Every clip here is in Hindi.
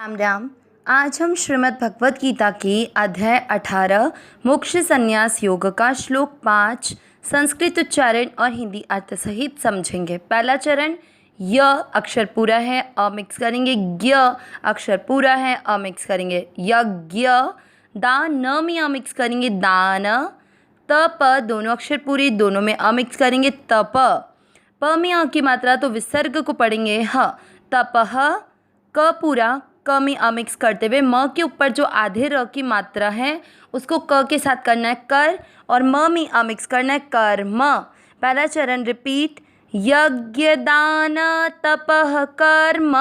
राम राम। आज हम श्रीमद् भगवत गीता की अध्याय 18 मोक्ष संन्यास योग का श्लोक 5 संस्कृत उच्चारण और हिंदी अर्थ सहित समझेंगे। पहला चरण य अक्षर पूरा है अ मिक्स करेंगे, ज्ञ अक्षर पूरा है अ मिक्स करेंगे, यज्ञ, दान न में अ मिक्स करेंगे, दान, तप दोनों अक्षर पूरे दोनों में अ मिक्स करेंगे, तप, प में अ की मात्रा तो विसर्ग को पढ़ेंगे ह, तपह, क पूरा क में अ मिक्स करते हुए म के ऊपर जो आधे र की मात्रा है उसको क के साथ करना है कर, और म में अ मिक्स करना है कर्म। पहला चरण रिपीट, यज्ञ दान तपह कर्म।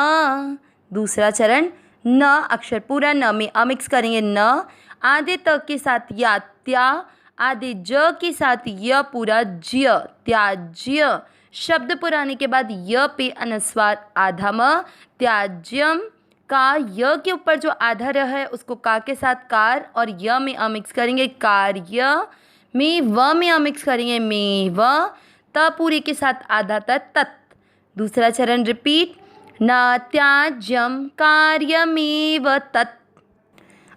दूसरा चरण न अक्षर पूरा न में अ मिक्स करेंगे, न आधे त के साथ या त्या, आधे ज के साथ य पूरा ज्य, त्याज्य। शब्द पुराने के बाद य पे अनुस्वार आधा म, त्याज्यम। का य के ऊपर जो आधा र है उसको का के साथ कार और य में अ मिक्स करेंगे, कार्य। में व में अ मिक्स करेंगे, में व। त पूरे के साथ आधा तत्। दूसरा चरण रिपीट, न त्याज्यम कार्यमेव तत्।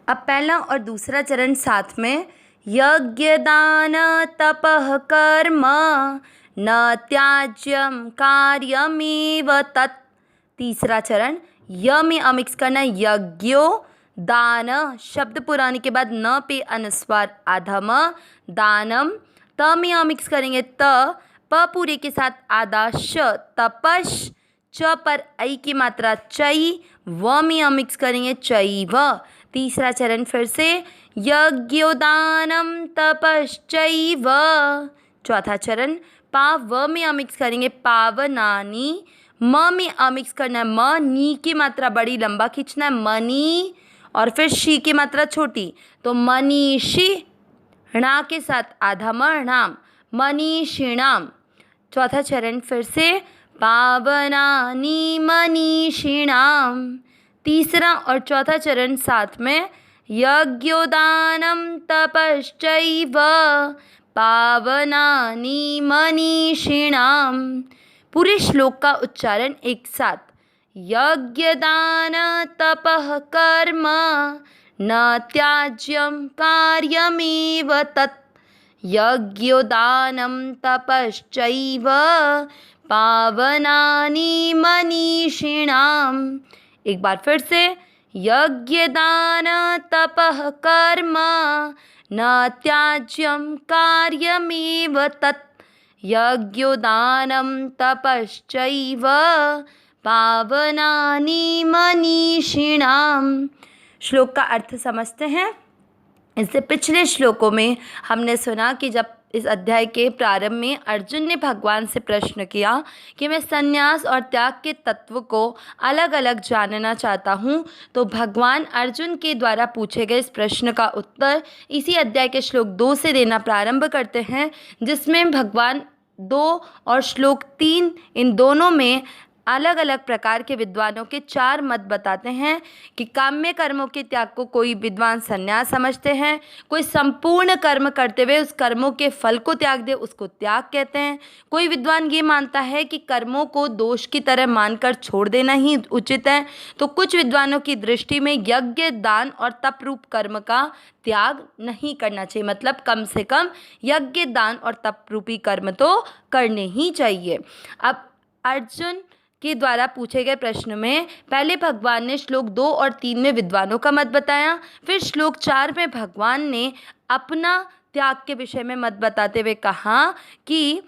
अब पहला और दूसरा चरण साथ में, यज्ञ दान तपः कर्म न त्याज्यम कार्यमेव तत्। तीसरा चरण य में अ मिक्स करना है, यज्ञो दान, शब्द पुराने के बाद न पे अनुस्वार आधा म, दानम। त में अ मिक्स करेंगे त, प पूरे के साथ आधा श, तपश। च पर ऐ की मात्रा चई, व में अ मिक्स करेंगे चैव। तीसरा चरण फिर से, यज्ञोदानम तपश्चैव। चौथा चरण पा व में अ मिक्स करेंगे, पावनानी। म में अ मिक्स करना है, म, नी की मात्रा बड़ी लंबा खींचना है, मनी, और फिर शी की मात्रा छोटी तो मनीषी। णा के साथ आधा म, णाम, मनीषिणाम। चौथा चरण फिर से, पावनानी मनीषिणाम। तीसरा और चौथा चरण साथ में, यज्ञोदानम तपश्चैव पावनानि मनीषिणाम। पूरे श्लोक का उच्चारण एक साथ, यज्ञ दान तपः कर्म न त्याज्यम कार्यमेव तत्, यज्ञोदानम तपश्चैव पावनानि मनीषिणाम। एक बार फिर से, यज्ञ दान तपः कर्म न त्याज्यम कार्यमेव तत्, यज्ञोदानम तपश्चैव पावनानि मनीषिणाम। श्लोक का अर्थ समझते हैं। इससे पिछले श्लोकों में हमने सुना कि जब इस अध्याय के प्रारंभ में अर्जुन ने भगवान से प्रश्न किया कि मैं संन्यास और त्याग के तत्व को अलग अलग जानना चाहता हूँ, तो भगवान अर्जुन के द्वारा पूछे गए इस प्रश्न का उत्तर इसी अध्याय के श्लोक 2 से देना प्रारंभ करते हैं, जिसमें भगवान 2 और श्लोक 3 इन दोनों में अलग अलग प्रकार के विद्वानों के 4 मत बताते हैं कि काम्य कर्मों के त्याग को कोई विद्वान संन्यास समझते हैं, कोई संपूर्ण कर्म करते हुए उस कर्मों के फल को त्याग दे उसको त्याग कहते हैं, कोई विद्वान ये मानता है कि कर्मों को दोष की तरह मानकर छोड़ देना ही उचित है, तो कुछ विद्वानों की दृष्टि में यज्ञ दान और तप रूप कर्म का त्याग नहीं करना चाहिए, मतलब कम से कम यज्ञ दान और तप रूपी कर्म तो करने ही चाहिए। अब अर्जुन के द्वारा पूछे गए प्रश्न में पहले भगवान ने श्लोक 2 और 3 में विद्वानों का मत बताया, फिर श्लोक 4 में भगवान ने अपना त्याग के विषय में मत बताते हुए कहा कि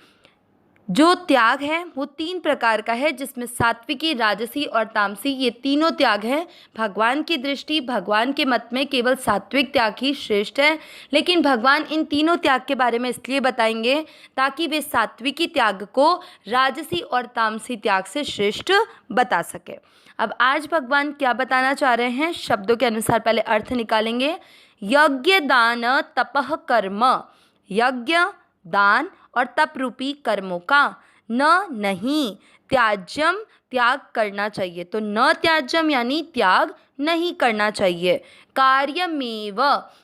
जो त्याग है वो 3 प्रकार का है, जिसमें सात्विकी, राजसी और तामसी ये तीनों त्याग हैं। भगवान की दृष्टि, भगवान के मत में केवल सात्विक त्याग ही श्रेष्ठ है, लेकिन भगवान इन तीनों त्याग के बारे में इसलिए बताएंगे ताकि वे सात्विकी त्याग को राजसी और तामसी त्याग से श्रेष्ठ बता सके। अब आज भगवान क्या बताना चाह रहे हैं, शब्दों के अनुसार पहले अर्थ निकालेंगे। यज्ञ दान तपः कर्म, यज्ञ दान और तप रूपी कर्मों का न नहीं त्याज्यम त्याग करना चाहिए, तो न त्याज्यम यानी त्याग नहीं करना चाहिए। कार्यमेव,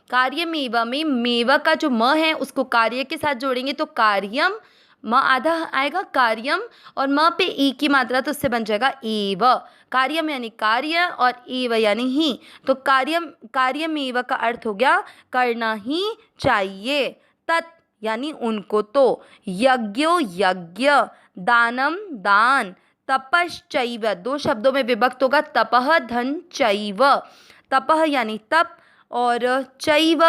कार्यमेव में मेव का जो म है उसको कार्य के साथ जोड़ेंगे तो कार्यम, म आधा आएगा कार्यम, और म पे ई की मात्रा तो उससे बन जाएगा एव। कार्यम यानी कार्य और एव यानी ही, तो कार्यमेव का अर्थ हो गया करना ही चाहिए। तत् यानी उनको, तो यज्ञो यज्ञ, दानम दान, तपश्चैव, दो शब्दों में विभक्त होगा, तपः धन चैव। तपः यानी तप, और चैव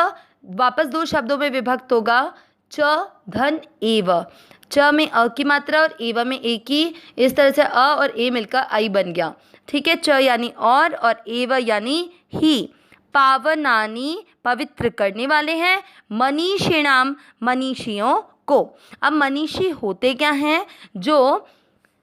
वापस दो शब्दों में विभक्त होगा, च धन एव। च में अ की मात्रा और एव में ए की, इस तरह से अ और ए मिलकर आई बन गया। ठीक है, च यानी और एव यानी ही। पावनानी पवित्र करने वाले हैं, मनीषिणाम मनीषियों को। अब मनीषी होते क्या हैं? जो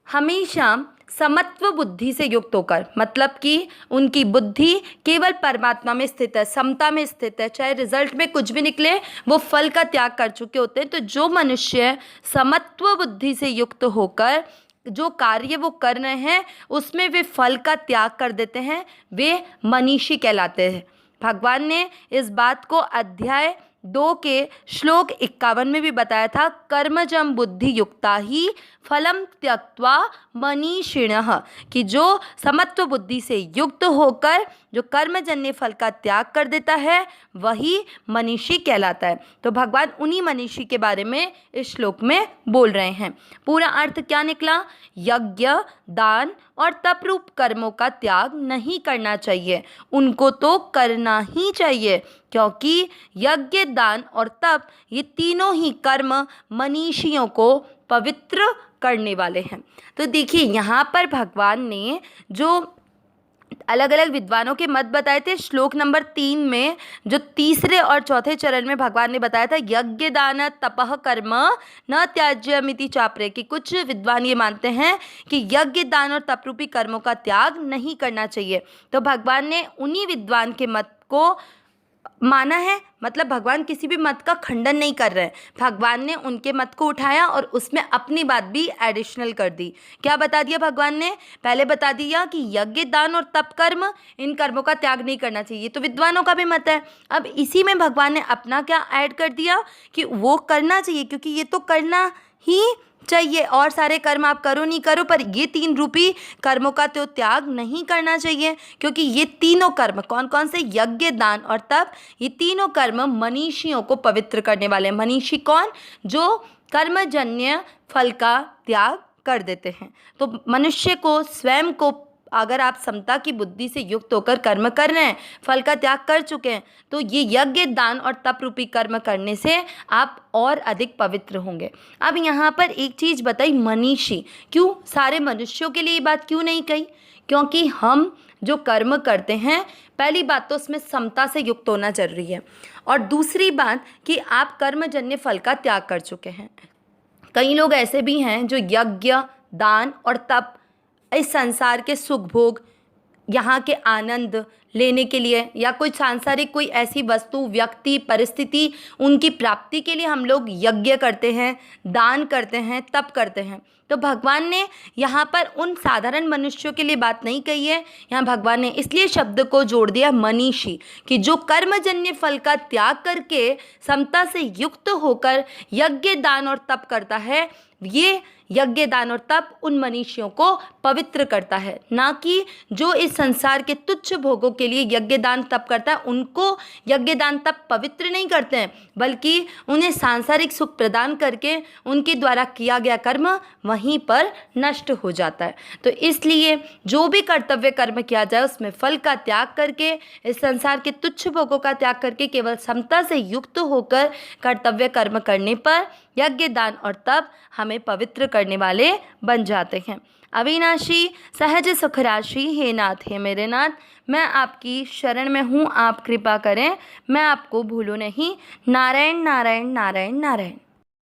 हमेशा समत्व बुद्धि से युक्त होकर, मतलब कि उनकी बुद्धि केवल परमात्मा में स्थित है, समता में स्थित है, चाहे रिजल्ट में कुछ भी निकले वो फल का त्याग कर चुके होते हैं। तो जो मनुष्य समत्व बुद्धि से युक्त होकर जो कार्य वो कर रहे हैं उसमें वे फल का त्याग कर देते हैं, वे मनीषी कहलाते हैं। भगवान ने इस बात को अध्याय 2 के श्लोक 51 में भी बताया था, कर्मजम बुद्धि युक्ता ही फलम त्यक्त्वा मनीषिणः, कि जो समत्व बुद्धि से युक्त होकर जो कर्मजन्य फल का त्याग कर देता है वही मनीषी कहलाता है। तो भगवान उन्हीं मनीषी के बारे में इस श्लोक में बोल रहे हैं। पूरा अर्थ क्या निकला? यज्ञ, दान और तप रूप कर्मों का त्याग नहीं करना चाहिए, उनको तो करना ही चाहिए, क्योंकि यज्ञ, दान और तप ये तीनों ही कर्म मनीषियों को पवित्र करने वाले हैं। तो देखिए यहाँ पर भगवान ने जो अलग अलग विद्वानों के मत बताए थे, श्लोक नंबर 3 में जो तीसरे और चौथे चरण में भगवान ने बताया था यज्ञ दान तपः कर्म न त्याज्यमिति चापरे, कि कुछ विद्वान ये मानते हैं कि यज्ञ, दान और तप रूपी कर्मों का त्याग नहीं करना चाहिए। तो भगवान ने उन्हीं विद्वान के मत को माना है, मतलब भगवान किसी भी मत का खंडन नहीं कर रहे हैं, भगवान ने उनके मत को उठाया और उसमें अपनी बात भी एडिशनल कर दी। क्या बता दिया भगवान ने? पहले बता दिया कि यज्ञ, दान और तप कर्म, इन कर्मों का त्याग नहीं करना चाहिए, तो विद्वानों का भी मत है। अब इसी में भगवान ने अपना क्या ऐड कर दिया कि वो करना चाहिए, क्योंकि ये तो करना ही चाहिए, और सारे कर्म आप करो नहीं करो, पर ये 3 रूपी कर्मों का तो त्याग नहीं करना चाहिए, क्योंकि ये तीनों कर्म कौन कौन से? यज्ञ, दान और तप, ये तीनों कर्म मनीषियों को पवित्र करने वाले हैं। मनीषी कौन? जो कर्मजन्य फल का त्याग कर देते हैं। तो मनुष्य को स्वयं को, अगर आप समता की बुद्धि से युक्त होकर कर्म कर रहे हैं, फल का त्याग कर चुके हैं, तो ये यज्ञ, दान और तप रूपी कर्म करने से आप और अधिक पवित्र होंगे। अब यहाँ पर एक चीज़ बताई, मनीषी क्यों? सारे मनुष्यों के लिए ये बात क्यों नहीं कही? क्योंकि हम जो कर्म करते हैं, पहली बात तो उसमें समता से युक्त होना जरूरी है, और दूसरी बात कि आप कर्मजन्य फल का त्याग कर चुके हैं। कई लोग ऐसे भी हैं जो यज्ञ, दान और तप, इस संसार के सुख भोग, यहाँ के आनंद लेने के लिए, या कोई सांसारिक कोई ऐसी वस्तु, व्यक्ति, परिस्थिति, उनकी प्राप्ति के लिए हम लोग यज्ञ करते हैं, दान करते हैं, तप करते हैं। तो भगवान ने यहाँ पर उन साधारण मनुष्यों के लिए बात नहीं कही है, यहाँ भगवान ने इसलिए शब्द को जोड़ दिया मनीषी, कि जो कर्मजन्य फल का त्याग करके समता से युक्त होकर यज्ञ, दान और तप करता है, ये यज्ञ, दान और तप उन मनीषियों को पवित्र करता है, ना कि जो इस संसार के तुच्छ भोगों के लिए यज्ञ, दान, तप करता है, उनको यज्ञ, दान, तप पवित्र नहीं करते हैं, बल्कि उन्हें सांसारिक सुख प्रदान करके उनके द्वारा किया गया कर्म वहीं पर नष्ट हो जाता है। तो इसलिए जो भी कर्तव्य कर्म किया जाए उसमें फल का त्याग करके, इस संसार के तुच्छ भोगों का त्याग करके, केवल समता से युक्त होकर कर्तव्य कर्म करने पर यज्ञ, दान और तप हमें पवित्र करने वाले बन जाते हैं। अविनाशी सहज सुख राशि हे नाथ, हे मेरे नाथ, मैं आपकी शरण में हूँ, आप कृपा करें, मैं आपको भूलूँ नहीं। नारायण नारायण नारायण नारायण।